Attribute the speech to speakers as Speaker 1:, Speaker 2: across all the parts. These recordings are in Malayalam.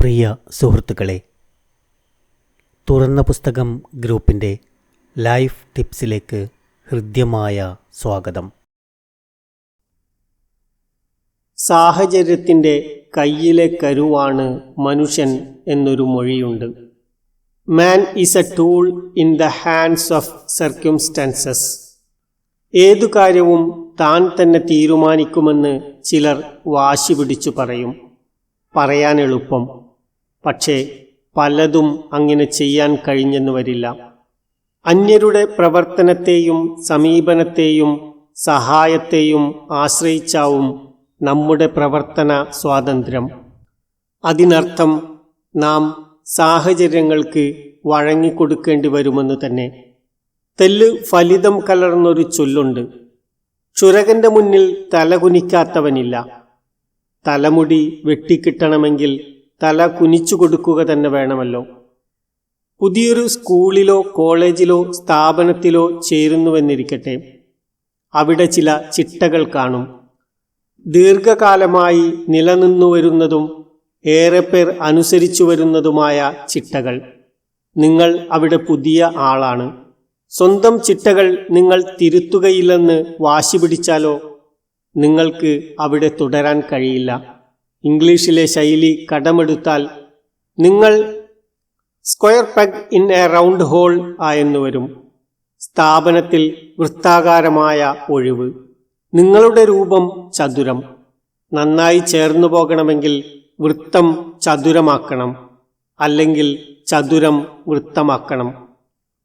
Speaker 1: പ്രിയ സുഹൃത്തുക്കളെ, തുറന്ന പുസ്തകം ഗ്രൂപ്പിൻ്റെ ലൈഫ് ടിപ്സിലേക്ക് ഹൃദ്യമായ സ്വാഗതം.
Speaker 2: സാഹചര്യത്തിൻ്റെ കയ്യിലെ കരുവാണ് മനുഷ്യൻ എന്നൊരു മൊഴിയുണ്ട്. Man is a tool in the hands of circumstances. ഏതു കാര്യവും താൻ തന്നെ തീരുമാനിക്കുമെന്ന് ചിലർ വാശി പിടിച്ചു പറയും. പറയാൻ എളുപ്പം, പക്ഷേ പലതും അങ്ങനെ ചെയ്യാൻ കഴിഞ്ഞെന്ന് വരില്ല. അന്യരുടെ പ്രവർത്തനത്തെയും സമീപനത്തെയും സഹായത്തെയും ആശ്രയിച്ചാവും നമ്മുടെ പ്രവർത്തന സ്വാതന്ത്ര്യം. അതിനർത്ഥം നാം സാഹചര്യങ്ങൾക്ക് വഴങ്ങിക്കൊടുക്കേണ്ടി വരുമെന്ന് തന്നെ. തെല്ല് ഫലിതം കലർന്നൊരു ചൊല്ലുണ്ട്: ക്ഷുരകന്റെ മുന്നിൽ തലകുനിക്കാത്തവനില്ല. തലമുടി വെട്ടിക്കിട്ടണമെങ്കിൽ തല കുനിച്ചു കൊടുക്കുക തന്നെ വേണമല്ലോ. പുതിയൊരു സ്കൂളിലോ കോളേജിലോ സ്ഥാപനത്തിലോ ചേരുന്നുവെന്നിരിക്കട്ടെ, അവിടെ ചില ചിട്ടകൾ കാണും. ദീർഘകാലമായി നിലനിന്നു വരുന്നതും ഏറെ പേർ അനുസരിച്ചു വരുന്നതുമായ ചിട്ടകൾ. നിങ്ങൾ അവിടെ പുതിയ ആളാണ്. സ്വന്തം ചിട്ടകൾ നിങ്ങൾ തിരുത്തുകയില്ലെന്ന് വാശി പിടിച്ചാലോ നിങ്ങൾക്ക് അവിടെ തുടരാൻ കഴിയില്ല. ഇംഗ്ലീഷിലെ ശൈലി കടമെടുത്താൽ നിങ്ങൾ square peg in a round hole ആയെന്നു വരും. സ്ഥാപനത്തിൽ വൃത്താകാരമായ ഒഴിവ്. നിങ്ങളുടെ രൂപം ചതുരം. നന്നായി ചേർന്നു പോകണമെങ്കിൽ വൃത്തം ചതുരമാക്കണം, അല്ലെങ്കിൽ ചതുരം വൃത്തമാക്കണം.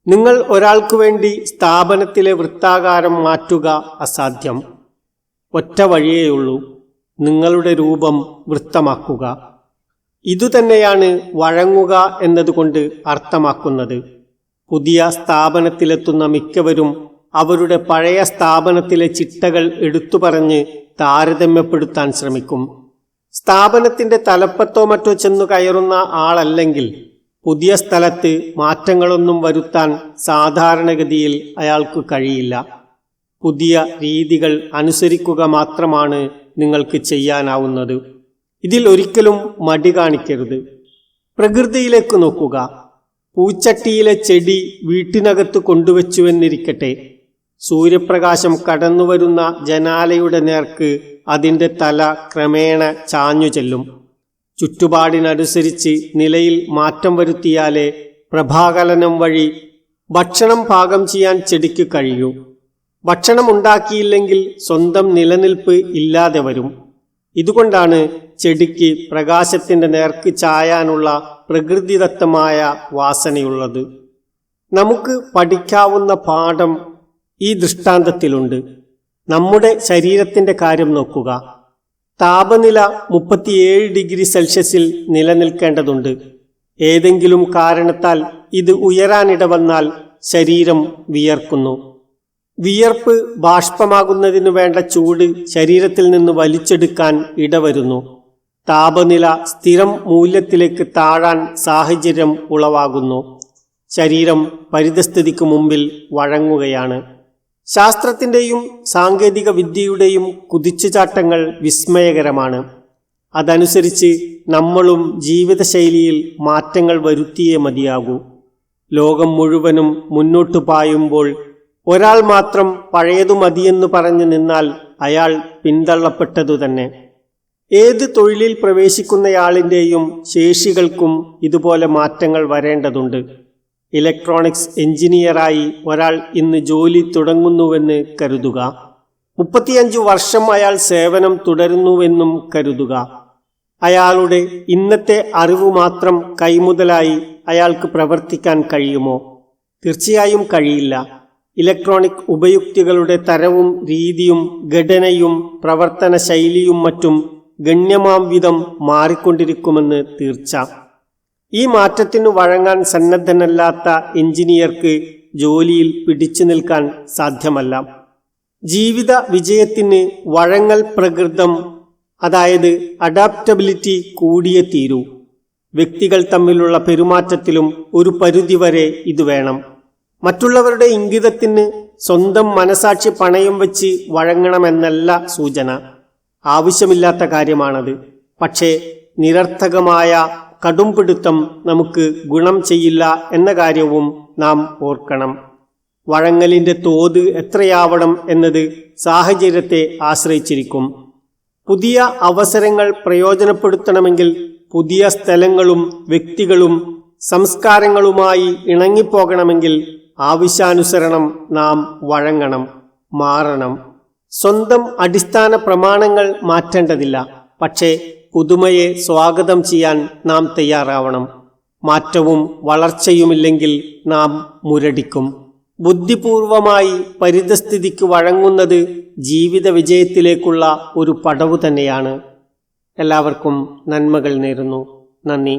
Speaker 2: നിങ്ങൾ ഒരാൾക്കു വേണ്ടി സ്ഥാപനത്തിലെ വൃത്താകാരം മാറ്റുക അസാധ്യം. ഒറ്റ വഴിയേയുള്ളൂ: നിങ്ങളുടെ രൂപം വൃത്തമാക്കുക. ഇതുതന്നെയാണ് വഴങ്ങുക എന്നതുകൊണ്ട് അർത്ഥമാക്കുന്നത്. പുതിയ സ്ഥാപനത്തിലെത്തുന്ന മിക്കവരും അവരുടെ പഴയ സ്ഥാപനത്തിലെ ചിട്ടകൾ എടുത്തുപറഞ്ഞ് താരതമ്യപ്പെടുത്താൻ ശ്രമിക്കും. സ്ഥാപനത്തിന്റെ തലപ്പത്തോ മറ്റോ ചെന്നു കയറുന്ന ആളല്ലെങ്കിൽ പുതിയ സ്ഥലത്ത് മാറ്റങ്ങളൊന്നും വരുത്താൻ സാധാരണഗതിയിൽ അയാൾക്ക് കഴിയില്ല. പുതിയ രീതികൾ അനുസരിക്കുക മാത്രമാണ് നിങ്ങൾക്ക് ചെയ്യാനാവുന്നത്. ഇതിൽ ഒരിക്കലും മടി കാണിക്കരുത്. പ്രകൃതിയിലേക്ക് നോക്കുക. പൂച്ചട്ടിയിലെ ചെടി വീട്ടിനകത്ത് കൊണ്ടുവച്ചുവെന്നിരിക്കട്ടെ, സൂര്യപ്രകാശം കടന്നുവരുന്ന ജനാലയുടെ നേർക്ക് അതിൻ്റെ തല ക്രമേണ ചാഞ്ഞു ചെല്ലും. ചുറ്റുപാടിനനുസരിച്ച് നിലയിൽ മാറ്റം വരുത്തിയാലേ പ്രഭാകലനം വഴി ഭക്ഷണം പാകം ചെയ്യാൻ ചെടിക്ക് കഴിയൂ. ഭക്ഷണം ഉണ്ടാക്കിയില്ലെങ്കിൽ സ്വന്തം നിലനിൽപ്പ് ഇല്ലാതെ വരും. ഇതുകൊണ്ടാണ് ചെടിക്ക് പ്രകാശത്തിന്റെ നേർക്ക് ചായാനുള്ള പ്രകൃതിദത്തമായ വാസനയുള്ളത്. നമുക്ക് പഠിക്കാവുന്ന പാഠം ഈ ദൃഷ്ടാന്തത്തിലുണ്ട്. നമ്മുടെ ശരീരത്തിന്റെ കാര്യം നോക്കുക. താപനില 37 ഡിഗ്രി സെൽഷ്യസിൽ നിലനിൽക്കേണ്ടതുണ്ട്. ഏതെങ്കിലും കാരണത്താൽ ഇത് ഉയരാനിടവന്നാൽ ശരീരം വിയർക്കുന്നു. വിയർപ്പ് ബാഷ്പമാകുന്നതിനു വേണ്ട ചൂട് ശരീരത്തിൽ നിന്ന് വലിച്ചെടുക്കാൻ ഇടവരുന്നു. താപനില സ്ഥിരം മൂല്യത്തിലേക്ക് താഴാൻ സാഹചര്യം ഉളവാകുന്നു. ശരീരം പരിതസ്ഥിതിക്ക് മുമ്പിൽ വഴങ്ങുകയാണ്. ശാസ്ത്രത്തിൻ്റെയും സാങ്കേതിക വിദ്യയുടെയും കുതിച്ചുചാട്ടങ്ങൾ വിസ്മയകരമാണ്. അതനുസരിച്ച് നമ്മളും ജീവിതശൈലിയിൽ മാറ്റങ്ങൾ വരുത്തിയേ മതിയാകൂ. ലോകം മുഴുവനും മുന്നോട്ടു പായുമ്പോൾ ഒരാൾ മാത്രം പഴയതു മതിയെന്ന് പറഞ്ഞു നിന്നാൽ അയാൾ പിന്തള്ളപ്പെട്ടതു തന്നെ. ഏത് തൊഴിലിൽ പ്രവേശിക്കുന്നയാളിൻ്റെയും ശേഷികൾക്കും ഇതുപോലെ മാറ്റങ്ങൾ വരേണ്ടതുണ്ട്. ഇലക്ട്രോണിക്സ് എഞ്ചിനീയറായി ഒരാൾ ഇന്ന് ജോലി തുടങ്ങുന്നുവെന്ന് കരുതുക. 35 വർഷം അയാൾ സേവനം തുടരുന്നുവെന്നും കരുതുക. അയാളുടെ ഇന്നത്തെ അറിവ് മാത്രം കൈമുതലായി അയാൾക്ക് പ്രവർത്തിക്കാൻ കഴിയുമോ? തീർച്ചയായും കഴിയില്ല. ഇലക്ട്രോണിക് ഉപയുക്തികളുടെ തരവും രീതിയും ഘടനയും പ്രവർത്തന ശൈലിയും മറ്റും ഗണ്യമാം വിധം മാറിക്കൊണ്ടിരിക്കുമെന്ന് തീർച്ച. ഈ മാറ്റത്തിനു വഴങ്ങാൻ സന്നദ്ധനല്ലാത്ത എഞ്ചിനീയർക്ക് ജോലിയിൽ പിടിച്ചു നിൽക്കാൻ സാധ്യമല്ല. ജീവിത വിജയത്തിന് വഴങ്ങൽ പ്രകൃതം, അതായത് അഡാപ്റ്റബിലിറ്റി കൂടിയേ തീരൂ. വ്യക്തികൾ തമ്മിലുള്ള പെരുമാറ്റത്തിലും ഒരു പരിധിവരെ ഇത് വേണം. മറ്റുള്ളവരുടെ ഇംഗിതത്തിന് സ്വന്തം മനസാക്ഷി പണയം വെച്ച് വഴങ്ങണമെന്നല്ല സൂചന. ആവശ്യമില്ലാത്ത കാര്യമാണത്. പക്ഷേ നിരർത്ഥകമായ കടുംപിടുത്തം നമുക്ക് ഗുണം ചെയ്യില്ല എന്ന കാര്യവും നാം ഓർക്കണം. വഴങ്ങലിൻ്റെ തോത് എത്രയാവണം എന്നത് സാഹചര്യത്തെ ആശ്രയിച്ചിരിക്കും. പുതിയ അവസരങ്ങൾ പ്രയോജനപ്പെടുത്തണമെങ്കിൽ പുതിയ സ്ഥലങ്ങളും വ്യക്തികളും സംസ്കാരങ്ങളുമായി ഇണങ്ങിപ്പോകണമെങ്കിൽ ആവശ്യാനുസരണം നാം വഴങ്ങണം, മാറണം. സ്വന്തം അടിസ്ഥാന പ്രമാണങ്ങൾ മാറ്റേണ്ടതില്ല, പക്ഷേ പുതുമയെ സ്വാഗതം ചെയ്യാൻ നാം തയ്യാറാവണം. മാറ്റവും വളർച്ചയുമില്ലെങ്കിൽ നാം മുരടിക്കും. ബുദ്ധിപൂർവമായി പരിതസ്ഥിതിക്ക് വഴങ്ങുന്നത് ജീവിത വിജയത്തിലേക്കുള്ള ഒരു പടവു തന്നെയാണ്. എല്ലാവർക്കും നന്മകൾ നേരുന്നു. നന്ദി.